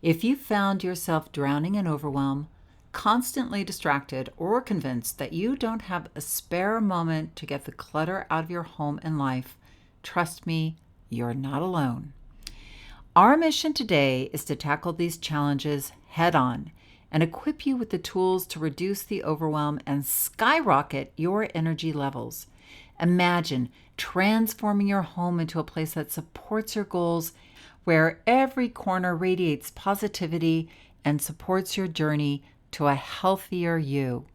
If you found yourself drowning in overwhelm, constantly distracted, or convinced that you don't have a spare moment to get the clutter out of your home and life, trust me, you're not alone. Our mission today is to tackle these challenges head on and equip you with the tools to reduce the overwhelm and skyrocket your energy levels. Imagine transforming your home into a place that supports your goals, where every corner radiates positivity and supports your journey to a healthier you.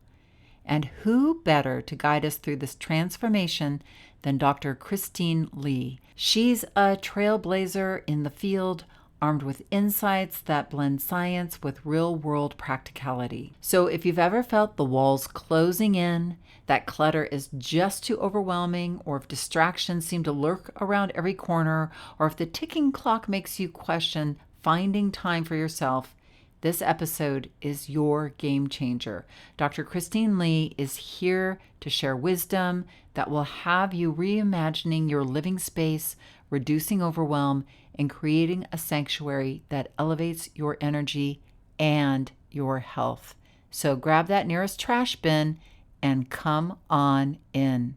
And who better to guide us through this transformation than Dr. Christine Lee? She's a trailblazer in the field, armed with insights that blend science with real-world practicality. So if you've ever felt the walls closing in, that clutter is just too overwhelming, or if distractions seem to lurk around every corner, or if the ticking clock makes you question finding time for yourself, this episode is your game changer. Dr. Christine Lee is here to share wisdom that will have you reimagining your living space, reducing overwhelm, and creating a sanctuary that elevates your energy and your health. So grab that nearest trash bin and come on in.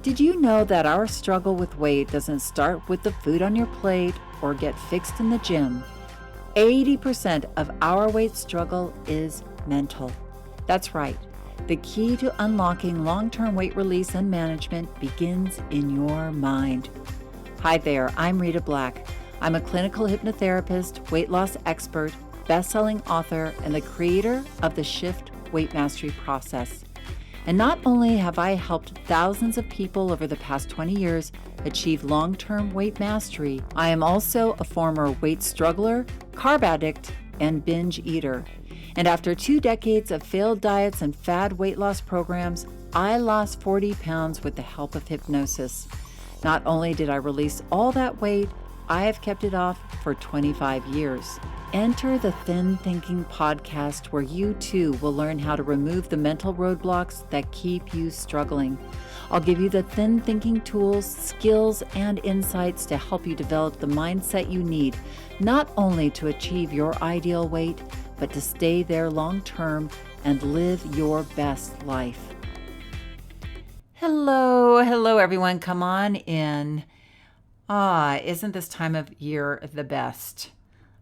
Did you know that our struggle with weight doesn't start with the food on your plate or get fixed in the gym? 80% of our weight struggle is mental. That's right. The key to unlocking long-term weight release and management begins in your mind. Hi there, I'm Rita Black. I'm a clinical hypnotherapist, weight loss expert, best-selling author, and the creator of the Shift Weight Mastery process. And not only have I helped thousands of people over the past 20 years achieve long-term weight mastery, I am also a former weight struggler, carb addict, and binge eater. And after 2 decades of failed diets and fad weight loss programs, I lost 40 pounds with the help of hypnosis. Not only did I release all that weight, I have kept it off for 25 years. Enter the Thin Thinking podcast, where you too will learn how to remove the mental roadblocks that keep you struggling. I'll give you the thin thinking tools, skills, and insights to help you develop the mindset you need, not only to achieve your ideal weight, but to stay there long term and live your best life. Hello everyone, come on in. Isn't this time of year the best?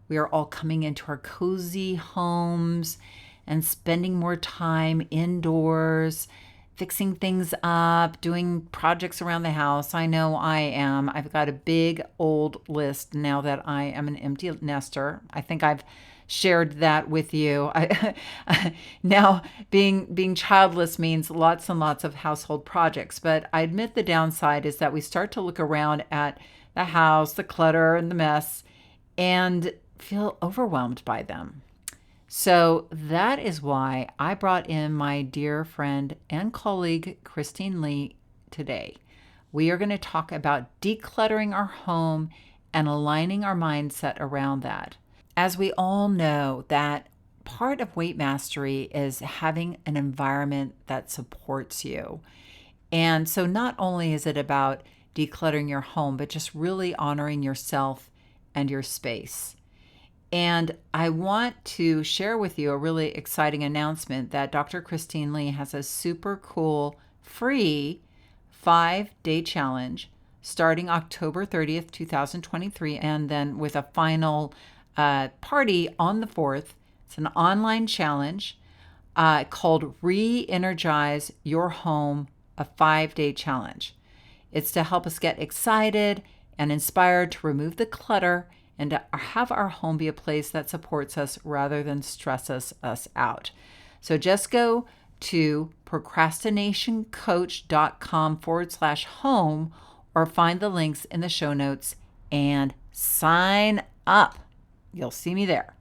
We are all coming into our cozy homes and spending more time indoors, fixing things up, doing projects around the house. I know I am. I've got a big old list now that I am an empty nester. I think I've shared that with you. Now, being childless means lots and lots of household projects, but I admit the downside is that we start to look around at the house, the clutter and the mess, and feel overwhelmed by them. So that is why I brought in my dear friend and colleague, Christine Lee, today. We are going to talk about decluttering our home and aligning our mindset around that. As we all know, that part of weight mastery is having an environment that supports you. And so not only is it about decluttering your home, but just really honoring yourself and your space. And I want to share with you a really exciting announcement that Dr. Christine Lee has a super cool free 5-day challenge starting October 30th, 2023, and then with a final party on the 4th. It's an online challenge called Re-Energize Your Home, a 5-day challenge. It's to help us get excited and inspired to remove the clutter and to have our home be a place that supports us rather than stresses us out. So just go to procrastinationcoach.com/home or find the links in the show notes and sign up. You'll see me there.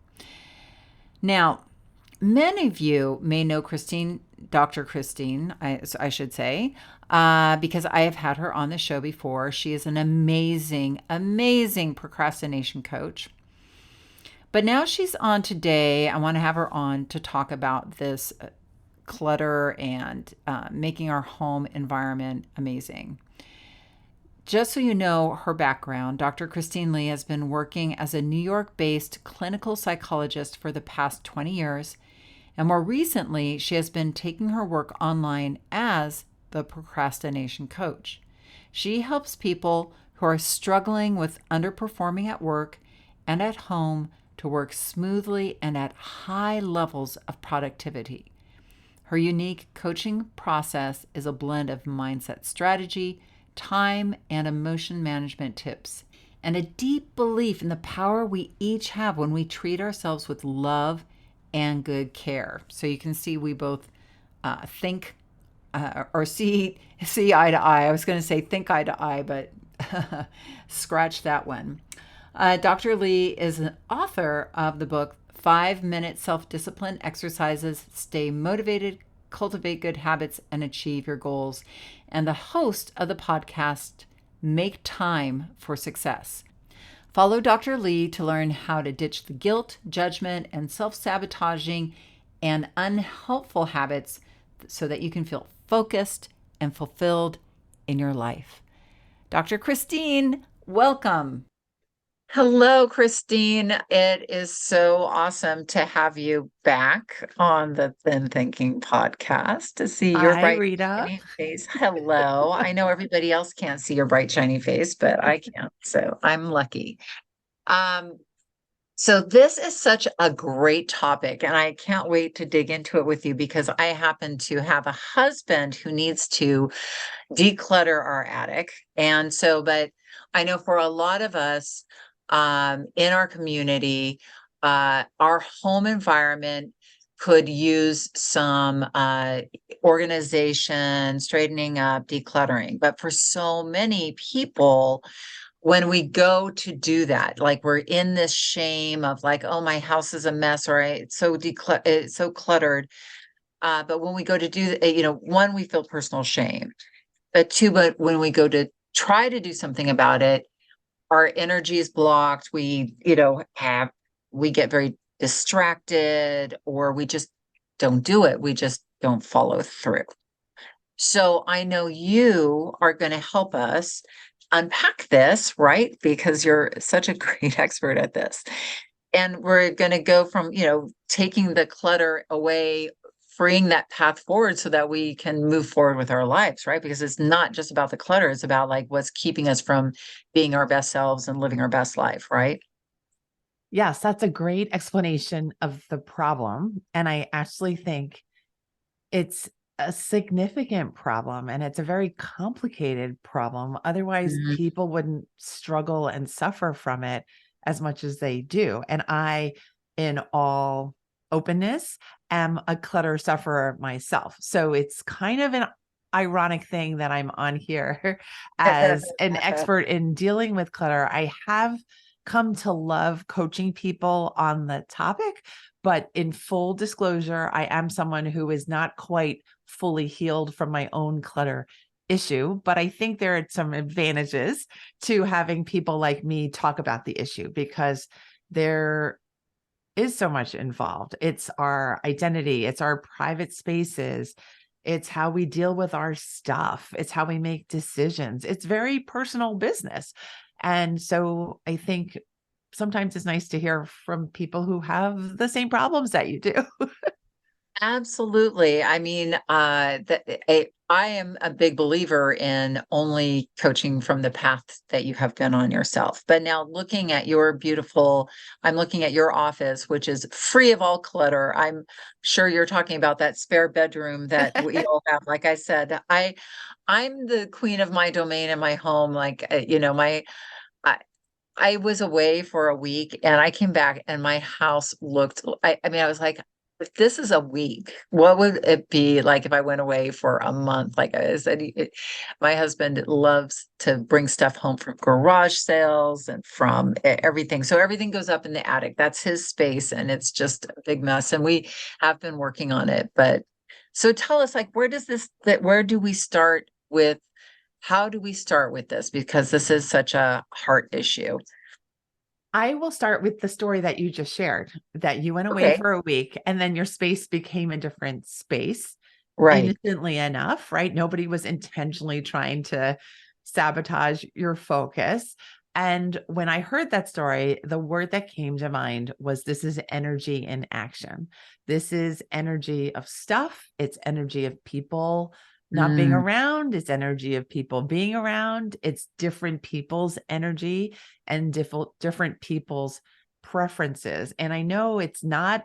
Now, many of you may know Christine, Dr. Christine, I should say, because I have had her on the show before. She is an amazing, amazing procrastination coach. But now she's on today. I want to have her on to talk about this clutter and making our home environment amazing. Just so you know her background, Dr. Christine Lee has been working as a New York based clinical psychologist for the past 20 years. And more recently, she has been taking her work online as the procrastination coach. She helps people who are struggling with underperforming at work and at home to work smoothly and at high levels of productivity. Her unique coaching process is a blend of mindset strategy, time, and emotion management tips, and a deep belief in the power we each have when we treat ourselves with love and good care. So you can see we both think or see eye to eye. I was going to say think eye to eye, but scratch that one. Dr. Lee is an author of the book 5 Minute Self Discipline Exercises, Stay Motivated, Cultivate Good Habits, and Achieve Your Goals, and the host of the podcast Make Time for Success. Follow Dr. Lee to learn how to ditch the guilt, judgment, and self sabotaging and unhelpful habits so that you can feel focused and fulfilled in your life. Dr. Christine, welcome. Hello, Christine. It is so awesome to have you back on the Thin Thinking podcast to see your Hi, bright, Rita. shiny face. Hello. I know everybody else can't see your bright, shiny face, but I can. So I'm lucky. Um, so this is such a great topic, and I can't wait to dig into it with you because I happen to have a husband who needs to declutter our attic. And so, but I know for a lot of us in our community, our home environment could use some organization, straightening up, decluttering. But for so many people, when we go to do that, like we're in this shame of like, oh, my house is a mess, or it's so cluttered. But when we go to do, one, we feel personal shame. But two, but when we go to try to do something about it, our energy is blocked. We get very distracted, or we just don't do it. We just don't follow through. So I know you are going to help us unpack this, right? Because you're such a great expert at this. And we're going to go from, taking the clutter away, freeing that path forward so that we can move forward with our lives, right? Because it's not just about the clutter, it's about like what's keeping us from being our best selves and living our best life, right? Yes, that's a great explanation of the problem. And I actually think it's a significant problem and it's a very complicated problem. Otherwise, Mhm. people wouldn't struggle and suffer from it as much as they do. And I, in all openness, am a clutter sufferer myself. So it's kind of an ironic thing that I'm on here as an expert in dealing with clutter. I have come to love coaching people on the topic. But in full disclosure, I am someone who is not quite fully healed from my own clutter issue. But I think there are some advantages to having people like me talk about the issue because there is so much involved. It's our identity, it's our private spaces, it's how we deal with our stuff, it's how we make decisions. It's very personal business. And so I think sometimes it's nice to hear from people who have the same problems that you do. Absolutely. I mean, I am a big believer in only coaching from the path that you have been on yourself. But now I'm looking at your office, which is free of all clutter. I'm sure you're talking about that spare bedroom that we all have. Like I said, I'm the queen of my domain in my home. Like, I, I was away for a week and I came back and my house I mean, I was like, if this is a week, what would it be like if I went away for a month? Like I said, my husband loves to bring stuff home from garage sales and from everything. So everything goes up in the attic. That's his space and it's just a big mess. And we have been working on it. But so tell us, like, where do we start with? How do we start with this? Because this is such a heart issue. I will start with the story that you just shared that you went away Okay. for a week and then your space became a different space Right. innocently enough, right? Nobody was intentionally trying to sabotage your focus. And when I heard that story, the word that came to mind was, this is energy in action. This is energy of stuff. It's energy of people not being Mm, around. It's energy of people being around. It's different people's energy and different people's preferences. And I know it's not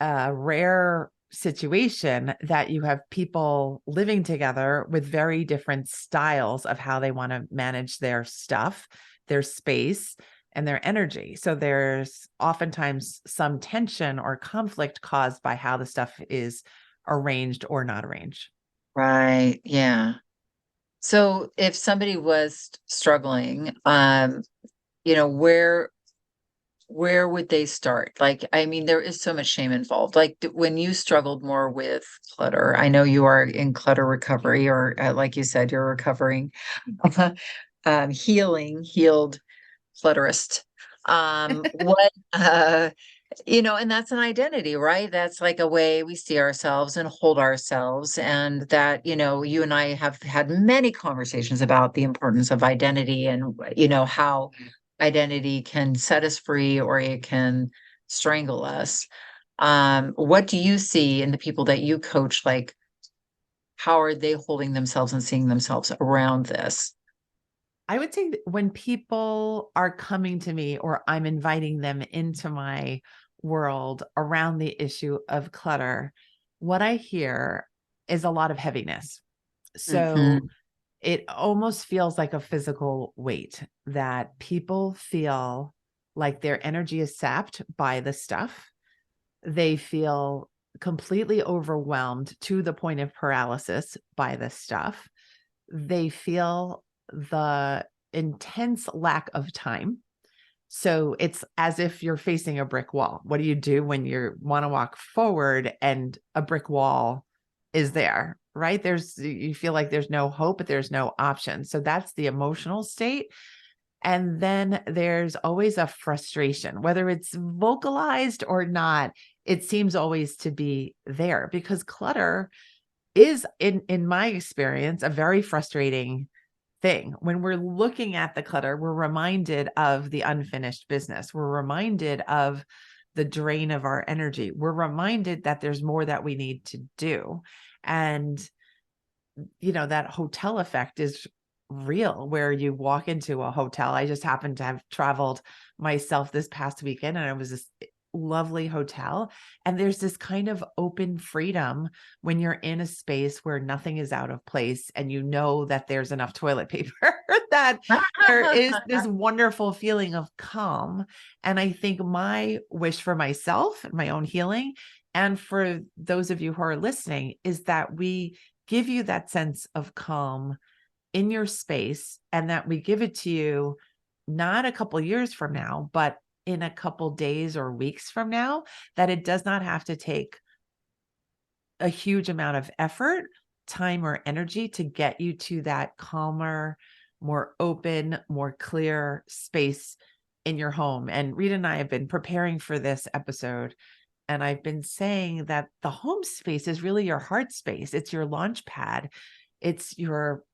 a rare situation that you have people living together with very different styles of how they want to manage their stuff, their space, and their energy. So there's oftentimes some tension or conflict caused by how the stuff is arranged or not arranged. right. Yeah. So if somebody was struggling, you know, where would they start? Like, I mean, there is so much shame involved. Like when you struggled more with clutter, I know you are in clutter recovery, or like you said, you're recovering, healed clutterist. What, you know, and that's an identity, right? That's like a way we see ourselves and hold ourselves. And that, you know, you and I have had many conversations about the importance of identity and, you know, how identity can set us free or it can strangle us. What do you see in the people that you coach? Like, how are they holding themselves and seeing themselves around this? I would say that when people are coming to me or I'm inviting them into my world around the issue of clutter, what I hear is a lot of heaviness. So Hmm. it almost feels like a physical weight that people feel like their energy is sapped by the stuff. They feel completely overwhelmed to the point of paralysis by the stuff. They feel the intense lack of time. So it's as if you're facing a brick wall. What do you do when you want to walk forward and a brick wall is there, right? You feel like there's no hope, but there's no option. So that's the emotional state. And then there's always a frustration, whether it's vocalized or not, it seems always to be there because clutter is in my experience a very frustrating thing. When we're looking at the clutter, we're reminded of the unfinished business. We're reminded of the drain of our energy. We're reminded that there's more that we need to do. And you know, that hotel effect is real where you walk into a hotel. I just happened to have traveled myself this past weekend and it was this lovely hotel. And there's this kind of open freedom when you're in a space where nothing is out of place and you know that there's enough toilet paper, that there is this wonderful feeling of calm. And I think my wish for myself, my own healing, and for those of you who are listening is that we give you that sense of calm in your space and that we give it to you not a couple years from now, but in a couple days or weeks from now, that it does not have to take a huge amount of effort, time, or energy to get you to that calmer, more open, more clear space in your home. And Rita and I have been preparing for this episode. And I've been saying that the home space is really your heart space. It's your launch pad. It's your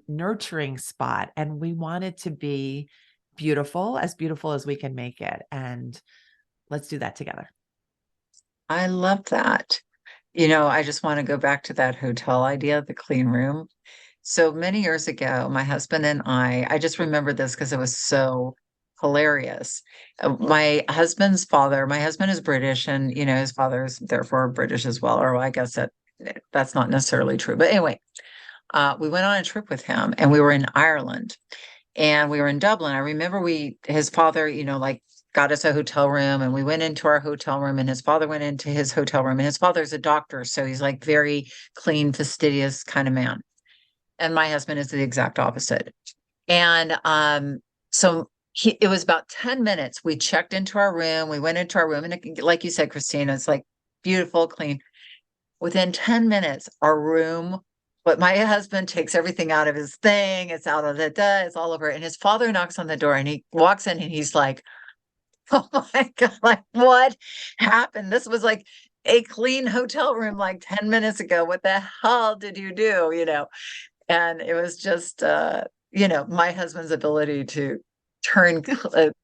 nurturing spot. And we want it to be beautiful as we can make it. And let's do that together. I love that. You know, I just want to go back to that hotel idea, the clean room. So many years ago, my husband and I just remember this because it was so hilarious. My husband is British and, you know, his father is therefore British as well. Or I guess that's not necessarily true. But anyway, we went on a trip with him and we were in Ireland and we were in Dublin. I remember his father, you know, like got us a hotel room and we went into our hotel room and his father went into his hotel room and his father's a doctor. So he's like very clean, fastidious kind of man. And my husband is the exact opposite. And so it was about 10 minutes. We checked into our room. We went into our room. And like you said, Christina, it's like beautiful, clean. Within 10 minutes, our room, but my husband takes everything out of his thing. It's out of it's all over. And his father knocks on the door and he walks in and he's like, oh my God, like what happened? This was like a clean hotel room like 10 minutes ago. What the hell did you do? You know? And it was just, my husband's ability to turn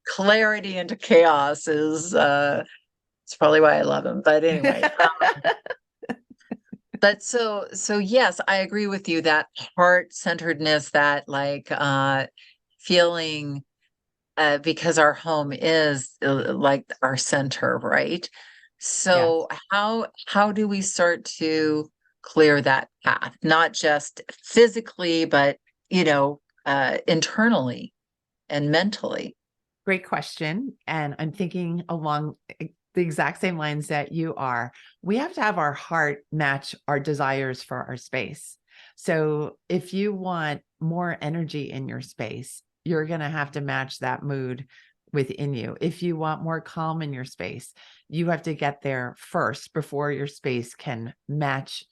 clarity into chaos is, it's probably why I love him. But anyway, but so yes, I agree with you that heart-centeredness, that like feeling because our home is like our center, right? Yes. So how do we start to clear that path, not just physically, but internally and mentally? Great question. And I'm thinking along the exact same lines that you are. We have to have our heart match our desires for our space. So if you want more energy in your space, you're going to have to match that mood within you. If you want more calm in your space, you have to get there first before your space can match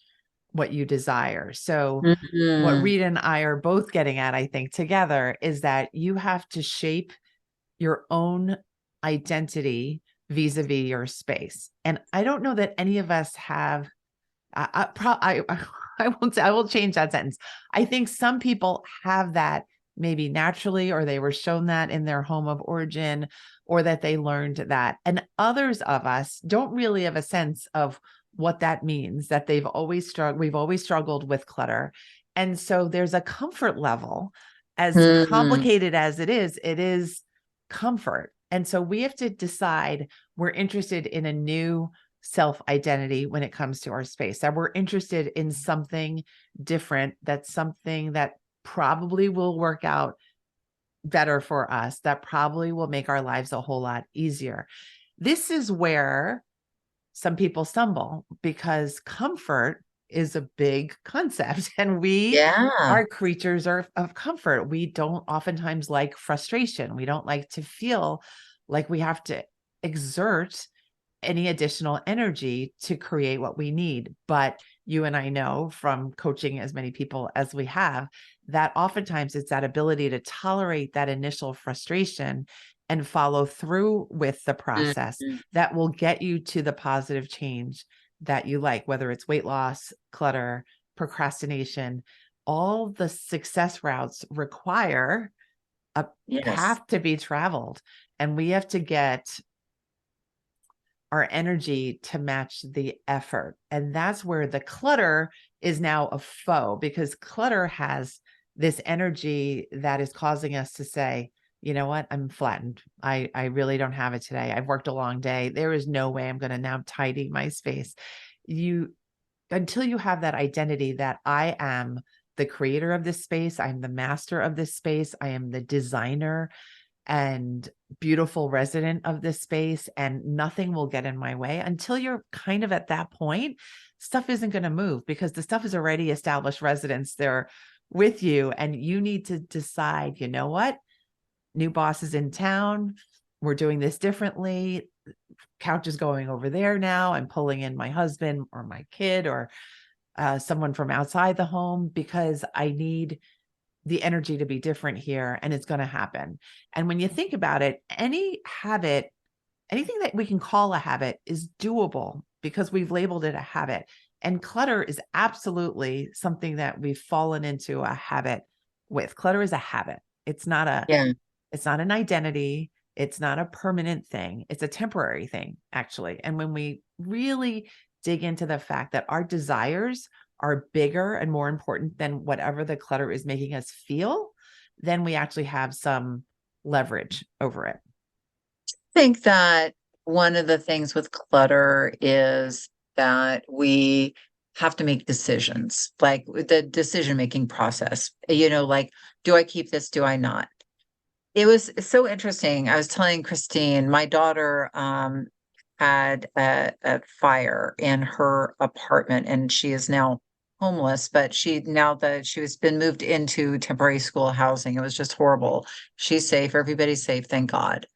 what you desire. So what Mhm. Rita and I are both getting at, I think, together is that you have to shape your own identity vis-a-vis your space. And I don't know that any of us have I won't say, I will change that sentence. I think some people have that maybe naturally, or they were shown that in their home of origin, or that they learned that. And others of us don't really have a sense of what that means, that we've always struggled with clutter. And so there's a comfort level, as Mm, complicated as it is comfort. And so we have to decide we're interested in a new self identity when it comes to our space, that we're interested in something different, that's something that probably will work out better for us, that probably will make our lives a whole lot easier. This is where some people stumble because comfort is a big concept and we yeah. are creatures of comfort. We don't oftentimes like frustration. We don't like to feel like we have to exert any additional energy to create what we need. But you and I know from coaching as many people as we have that oftentimes it's that ability to tolerate that initial frustration and follow through with the process Mhm. that will get you to the positive change that you like, whether it's weight loss, clutter, procrastination. All the success routes require a Yes. path to be traveled. And we have to get our energy to match the effort. And that's where the clutter is now a foe, because clutter has this energy that is causing us to say, you know what, I'm flattened. I really don't have it today. I've worked a long day. There is no way I'm going to now tidy my space. You Until you have that identity that I am the creator of this space, I'm the master of this space, I am the designer and beautiful resident of this space, and nothing will get in my way. Until you're kind of at that point, stuff isn't going to move because the stuff is already established residents there with you. And you need to decide, you know what? New boss is in town. We're doing this differently. Couch is going over there now. I'm pulling in my husband or my kid or someone from outside the home because I need the energy to be different here, and it's going to happen. And when you think about it, any habit, anything that we can call a habit is doable because we've labeled it a habit. And clutter is absolutely something that we've fallen into a habit with. Clutter is a habit. Yeah. It's not an identity. It's not a permanent thing. It's a temporary thing, actually. And when we really dig into the fact that our desires are bigger and more important than whatever the clutter is making us feel, then we actually have some leverage over it. Think that one of the things with clutter is that we have to make decisions, like with the decision-making process, like, do I keep this? Do I not? It was so interesting. I was telling Christine, my daughter had a fire in her apartment and she is now homeless, but now that she was been moved into temporary school housing, it was just horrible. She's safe, everybody's safe, thank God.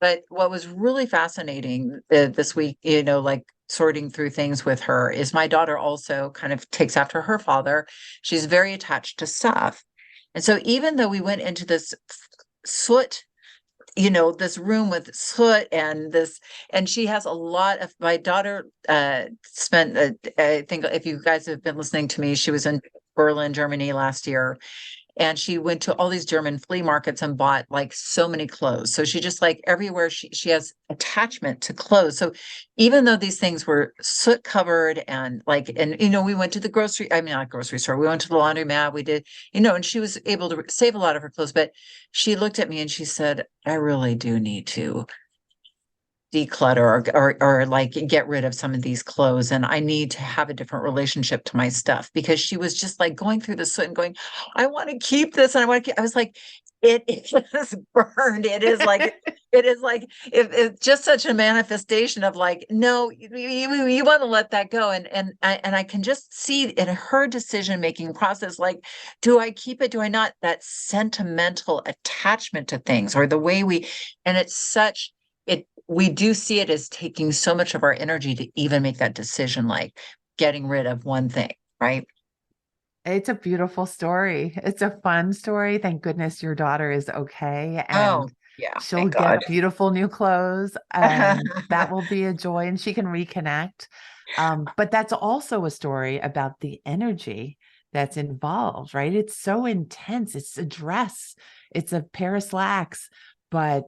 But what was really fascinating this week, like sorting through things with her, is my daughter also kind of takes after her father. She's very attached to stuff. And so even though we went into this soot, this room with soot and she has a lot of, my daughter spent, I think if you guys have been listening to me, she was in Berlin, Germany last year. And she went to all these German flea markets and bought like so many clothes. So she just like everywhere she has attachment to clothes. So even though these things were soot covered and like, and we went to the grocery, I mean, not grocery store, we went to the laundromat, we did, and she was able to save a lot of her clothes, but she looked at me and she said, I really do need to declutter or like get rid of some of these clothes, and I need to have a different relationship to my stuff, because she was just like going through the soot and going, I want to keep this and I want to keep, I was like, it is burned. It is like if it's just such a manifestation of like, no, you want to let that go. And I can just see in her decision making process, like, do I keep it, do I not, that sentimental attachment to things, or the way and it's such it we do see it as taking so much of our energy to even make that decision, like getting rid of one thing, right? It's a beautiful story. It's a fun story. Thank goodness your daughter is okay, Oh, and yeah, she'll thank God. get beautiful new clothes, and that will be a joy, and she can reconnect. But that's also a story about the energy that's involved, right? It's so intense. It's a dress, it's a pair of slacks, but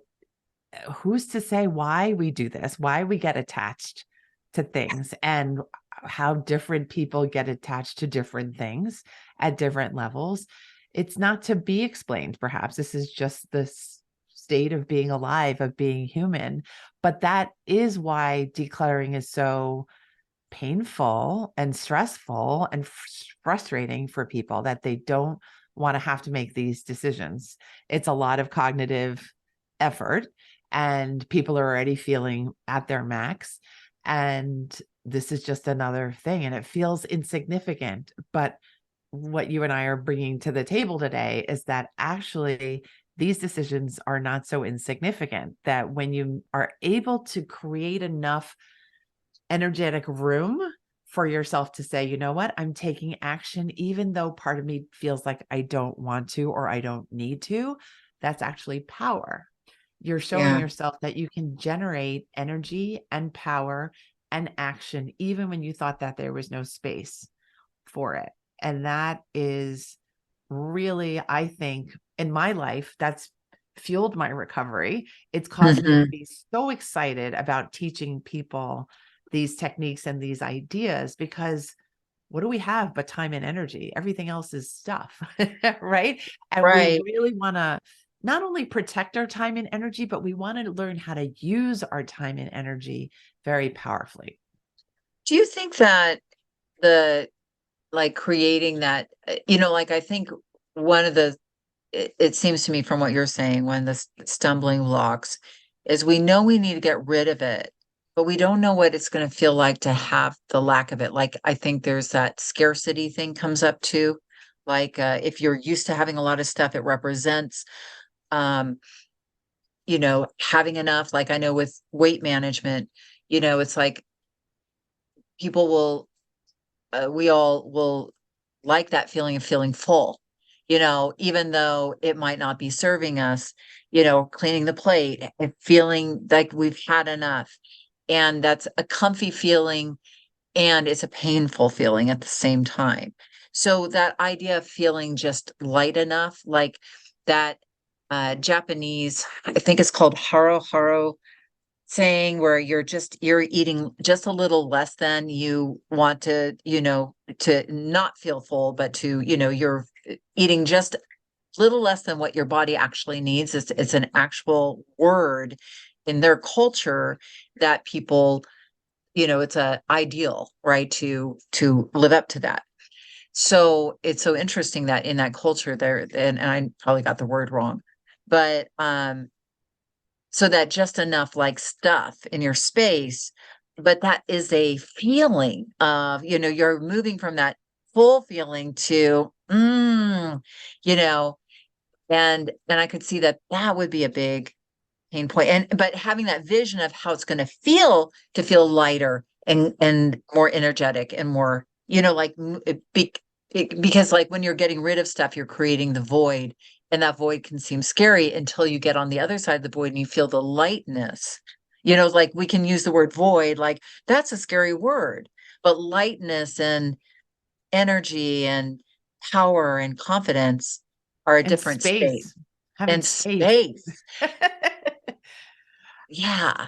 who's to say why we do this, why we get attached to things, and how different people get attached to different things at different levels. It's not to be explained, perhaps. This is just this state of being alive, of being human. But that is why decluttering is so painful and stressful and frustrating for people, that they don't want to have to make these decisions. It's a lot of cognitive effort, and people are already feeling at their max. And this is just another thing, and it feels insignificant. But what you and I are bringing to the table today is that actually these decisions are not so insignificant, that when you are able to create enough energetic room for yourself to say, you know what, I'm taking action, even though part of me feels like I don't want to or I don't need to, that's actually power. You're showing Yeah. yourself that you can generate energy and power and action, even when you thought that there was no space for it. And that is really, I think, in my life, that's fueled my recovery. It's caused me to Mhm. be so excited about teaching people these techniques and these ideas, because what do we have but time and energy? Everything else is stuff, right? And we Right. really want to not only protect our time and energy, but we want to learn how to use our time and energy very powerfully. Do you think that the like creating that, like I think one of the it seems to me from what you're saying, one of the stumbling blocks is we know we need to get rid of it, but we don't know what it's going to feel like to have the lack of it. Like, I think there's that scarcity thing comes up too. Like, if you're used to having a lot of stuff, it represents, um, having enough. Like, I know with weight management, it's like people will, we all will like that feeling of feeling full, even though it might not be serving us, cleaning the plate and feeling like we've had enough. And that's a comfy feeling, and it's a painful feeling at the same time. So that idea of feeling just light enough, like that Japanese, I think it's called haro haro saying, where you're eating just a little less than you want to, to not feel full, but to, you're eating just a little less than what your body actually needs. It's an actual word in their culture that people, it's a ideal, right, to live up to that. So it's so interesting that in that culture there, and I probably got the word wrong, but so that just enough like stuff in your space, but that is a feeling of, you're moving from that full feeling to, you know, and I could see that that would be a big pain point. But having that vision of how it's going to feel lighter and more energetic and more, like because like when you're getting rid of stuff, you're creating the void, and that void can seem scary until you get on the other side of the void and you feel the lightness. Like we can use the word void, like that's a scary word, but lightness and energy and power and confidence are a And different space. space, having And space. space. Yeah.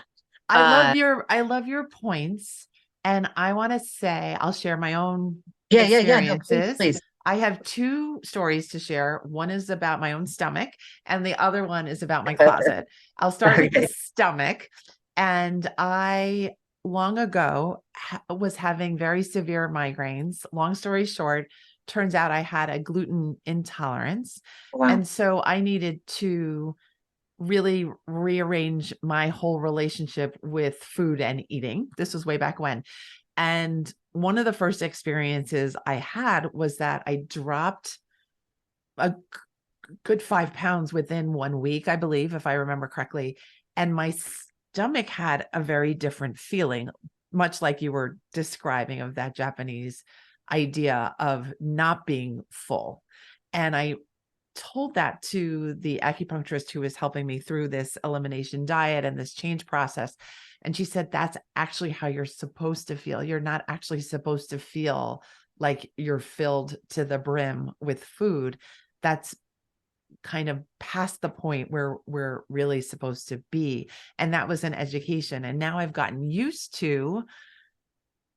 I love your points. And I want to say, I'll share my own Yeah. No, please, experiences. please. I have two stories to share. One is about my own stomach, and the other one is about my closet. I'll start with the Okay. stomach. And I long ago was having very severe migraines. Long story short, turns out I had a gluten intolerance. Wow. And so I needed to really rearrange my whole relationship with food and eating. This was way back when. And one of the first experiences I had was that I dropped a good 5 pounds within 1 week, I believe, if I remember correctly. And my stomach had a very different feeling, much like you were describing of that Japanese idea of not being full. And I told that to the acupuncturist who was helping me through this elimination diet and this change process. And she said, that's actually how you're supposed to feel. You're not actually supposed to feel like you're filled to the brim with food. That's kind of past the point where we're really supposed to be. And that was an education. And now I've gotten used to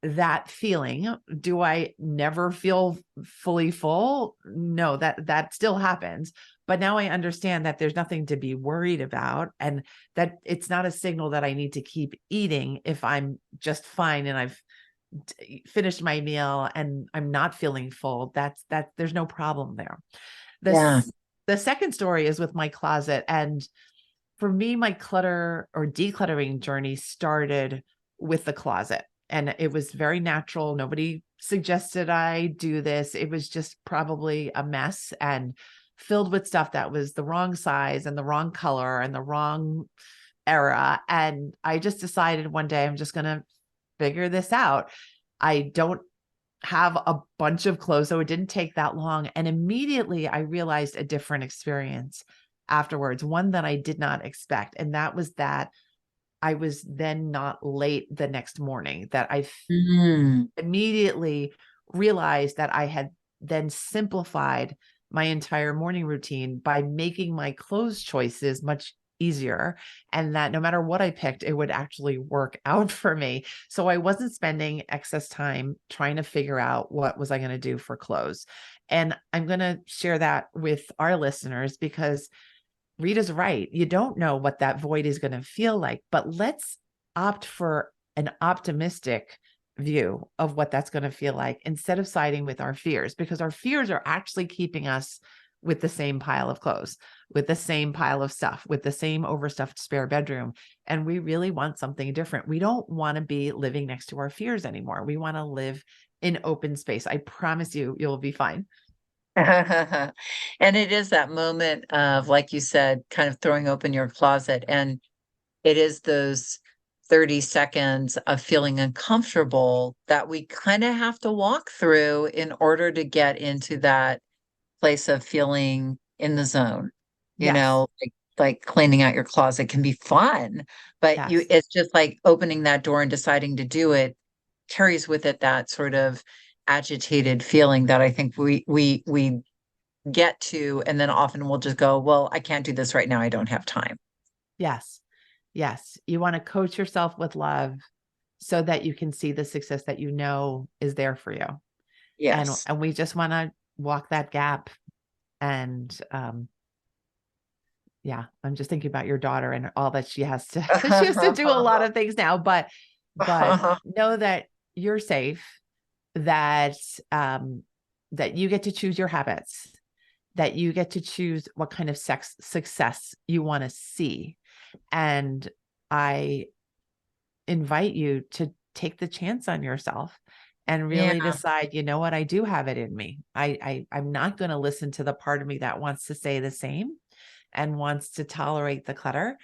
that feeling. Do I never feel fully full? No, that still happens. But now I understand that there's nothing to be worried about, and that it's not a signal that I need to keep eating if I'm just fine and I've finished my meal and I'm not feeling full. That there's no problem there. Yeah. The second story is with my closet. And for me, my clutter or decluttering journey started with the closet. And it was very natural. Nobody suggested I do this. It was just probably a mess and filled with stuff that was the wrong size and the wrong color and the wrong era. And I just decided one day I'm just going to figure this out. I don't have a bunch of clothes, so it didn't take that long. And immediately I realized a different experience afterwards, one that I did not expect. And that was that I was then not late the next morning, that I Mm. immediately realized that I had then simplified my entire morning routine by making my clothes choices much easier, and that no matter what I picked, it would actually work out for me. So I wasn't spending excess time trying to figure out what was I going to do for clothes. And I'm going to share that with our listeners because Rita's right. You don't know what that void is going to feel like, but let's opt for an optimistic view of what that's going to feel like instead of siding with our fears, because our fears are actually keeping us with the same pile of clothes, with the same pile of stuff, with the same overstuffed spare bedroom. And we really want something different. We don't want to be living next to our fears anymore. We want to live in open space. I promise you, you'll be fine. And it is that moment of, like you said, kind of throwing open your closet. And it is those 30 seconds of feeling uncomfortable that we kind of have to walk through in order to get into that place of feeling in the zone. You Yes. know, like cleaning out your closet can be fun, but Yes. it's just like opening that door and deciding to do it carries with it that sort of agitated feeling that I think we get to, and then often we'll just go, well, I can't do this right now. I don't have time. Yes. Yes. You want to coach yourself with love so that you can see the success that you know is there for you. Yes. And we just want to walk that gap. And yeah, I'm just thinking about your daughter and all that she has to she has to do a lot of things now, but know that you're safe, that that you get to choose your habits, that you get to choose what kind of success you want to see. And I invite you to take the chance on yourself and Yeah. really decide, you know what, I do have it in me. I'm not going to listen to the part of me that wants to stay the same and wants to tolerate the clutter.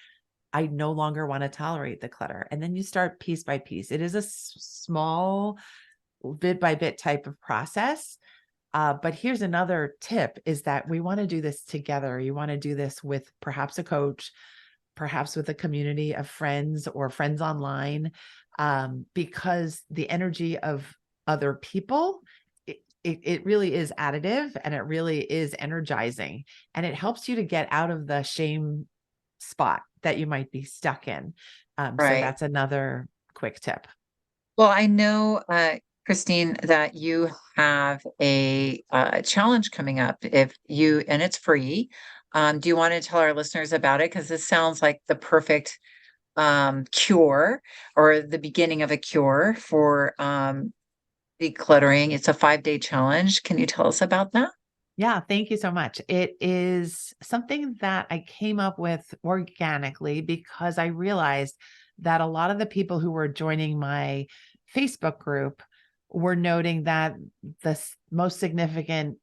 I no longer want to tolerate the clutter. And then you start piece by piece. It is a small bit by bit type of process. But here's another tip is that we want to do this together. You want to do this with perhaps a coach, perhaps with a community of friends or friends online, because the energy of other people it really is additive, and it really is energizing, and it helps you to get out of the shame spot that you might be stuck in. So Right. that's another quick tip. Well, I know, Christine, that you have a challenge coming up and it's free. Do you want to tell our listeners about it? Because this sounds like the perfect cure or the beginning of a cure for decluttering. It's a 5-day challenge. Can you tell us about that? Yeah, thank you so much. It is something that I came up with organically because I realized that a lot of the people who were joining my Facebook group were noting that most significant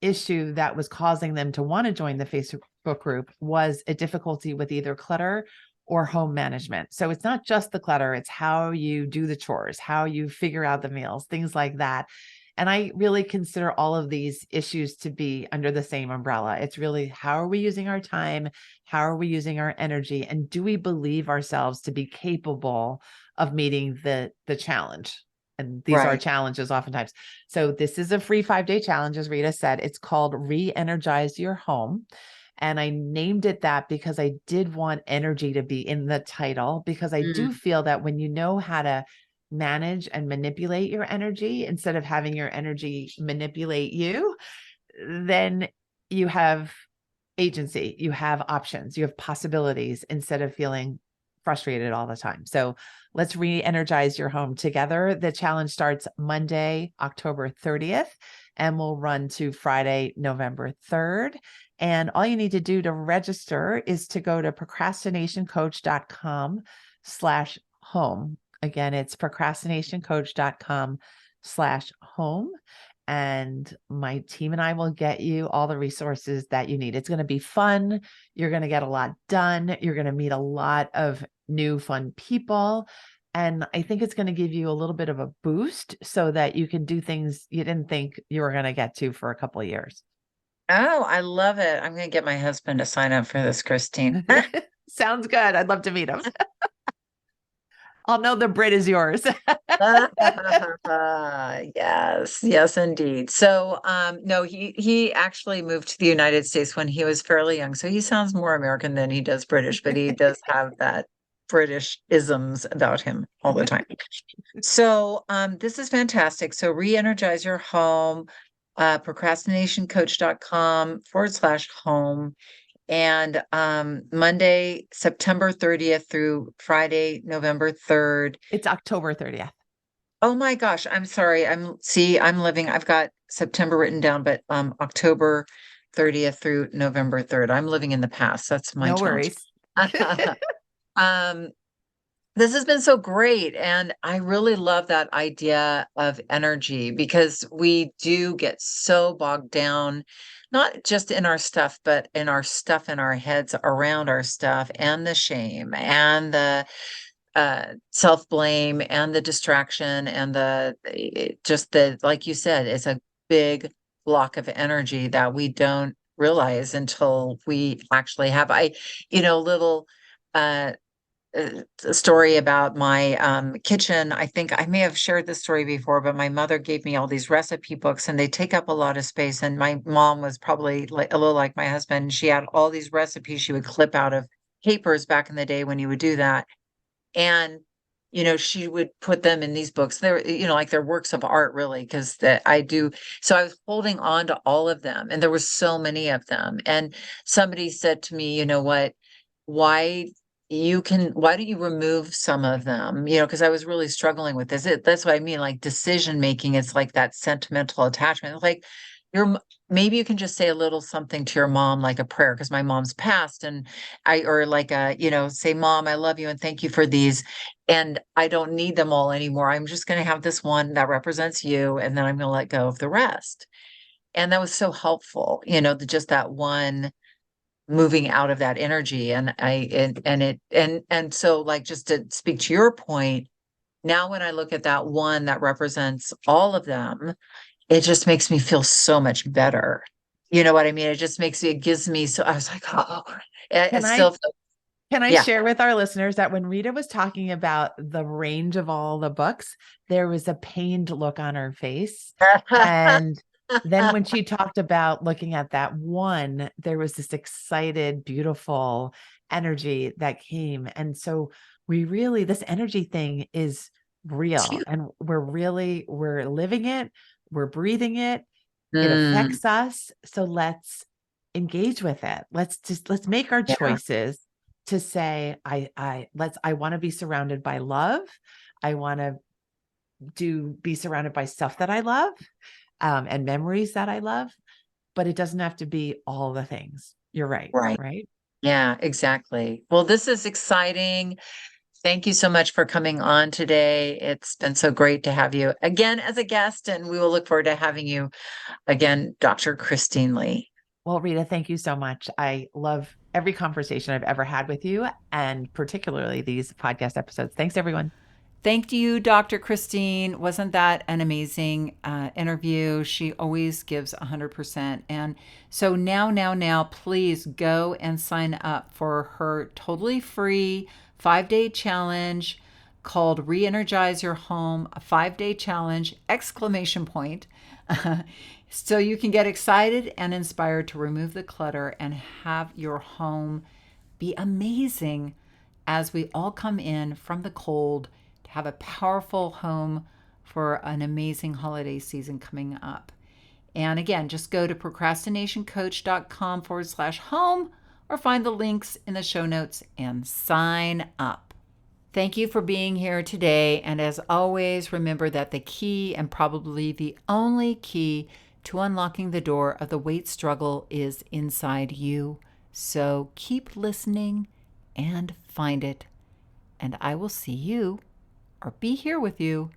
issue that was causing them to want to join the Facebook group was a difficulty with either clutter or home management. So it's not just the clutter, it's how you do the chores, how you figure out the meals, things like that. And I really consider all of these issues to be under the same umbrella. It's really, how are we using our time? How are we using our energy? And do we believe ourselves to be capable of meeting the challenge? And these are Right. challenges oftentimes. So this is a free 5-day challenge, as Rita said. It's called Re-Energize Your Home. And I named it that because I did want energy to be in the title, because I do Mm, feel that when you know how to manage and manipulate your energy instead of having your energy manipulate you, then you have agency, you have options, you have possibilities instead of feeling frustrated all the time. So let's re-energize your home together. The challenge starts Monday, October 30th, and will run to Friday, November 3rd. And all you need to do to register is to go to procrastinationcoach.com/home. Again, it's procrastinationcoach.com/home. And my team and I will get you all the resources that you need. It's going to be fun. You're going to get a lot done. You're going to meet a lot of new fun people. And I think it's going to give you a little bit of a boost so that you can do things you didn't think you were going to get to for a couple of years. Oh, I love it. I'm going to get my husband to sign up for this, Christine. Sounds good. I'd love to meet him. I'll know the Brit is yours. Yes, yes, indeed. So, no, he actually moved to the United States when he was fairly young. So he sounds more American than he does British, but he does have that British isms about him all the time. So, this is fantastic. So re-energize your home, procrastinationcoach.com/home. And Monday, September 30th through Friday, November 3rd. It's October 30th. Oh my gosh, I'm sorry. I've got September written down, but October 30th through November 3rd. I'm living in the past. That's my No challenge. worries. Um, this has been so great. And I really love that idea of energy because we do get so bogged down, not just in our stuff, but in our stuff in our heads around our stuff and the shame and the self-blame and the distraction and just the, like you said, it's a big block of energy that we don't realize until we actually have. Little uh, story about my kitchen. I think I may have shared this story before, but my mother gave me all these recipe books and they take up a lot of space. And my mom was probably like a little like my husband. She had all these recipes she would clip out of papers back in the day when you would do that. And, she would put them in these books. They're, like they're works of art, really, because that I do. So I was holding on to all of them, and there were so many of them. And somebody said to me, you know what, why why don't you remove some of them? Because I was really struggling with this. That's what I mean, like decision making. It's like that sentimental attachment. It's like your maybe you can just say a little something to your mom, like a prayer, because my mom's passed, and or like say, Mom, I love you and thank you for these. And I don't need them all anymore. I'm just going to have this one that represents you, and then I'm going to let go of the rest. And that was so helpful, just that one moving out of that energy. And so, like, just to speak to your point, now when I look at that one that represents all of them, it just makes me feel so much better. You know what I mean? It just it gives me, so I was like, oh, I Can still I feel. Can I Yeah. share with our listeners that when Rita was talking about the range of all the books, there was a pained look on her face. And then when she talked about looking at that one, there was this excited, beautiful energy that came. And so this energy thing is real, and we're living it, we're breathing it. It Mm, affects us. So let's engage with it. Let's make our yeah, choices to say, I want to be surrounded by love. I want to be surrounded by stuff that I love, and memories that I love, but it doesn't have to be all the things. You're right. right. Right. Yeah, exactly. Well, this is exciting. Thank you so much for coming on today. It's been so great to have you again as a guest, and we will look forward to having you again, Dr. Christine Lee. Well, Rita, thank you so much. I love every conversation I've ever had with you, and particularly these podcast episodes. Thanks, everyone. Thank you, Dr. Christine. Wasn't that an amazing interview? She always gives 100%. And so now, please go and sign up for her totally free 5-day challenge called Re-Energize Your Home, a 5-day challenge, exclamation point. So you can get excited and inspired to remove the clutter and have your home be amazing as we all come in from the cold to have a powerful home for an amazing holiday season coming up. And again, just go to procrastinationcoach.com/home or find the links in the show notes and sign up. Thank you for being here today. And as always, remember that the key, and probably the only key, to unlocking the door of the weight struggle is inside you. So keep listening and find it. And I will see you, or be here with you,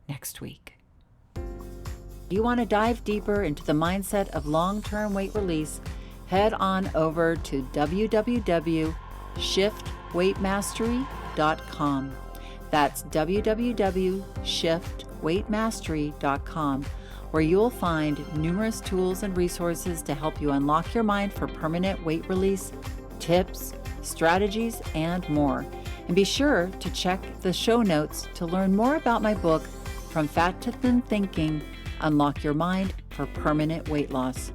next week. Do you want to dive deeper into the mindset of long-term weight release? Head on over to www.shiftweightmastery.com. That's www.shiftweightmastery.com, where you'll find numerous tools and resources to help you unlock your mind for permanent weight release, tips, strategies, and more. And be sure to check the show notes to learn more about my book, From Fat to Thin Thinking, Unlock Your Mind for Permanent Weight Loss.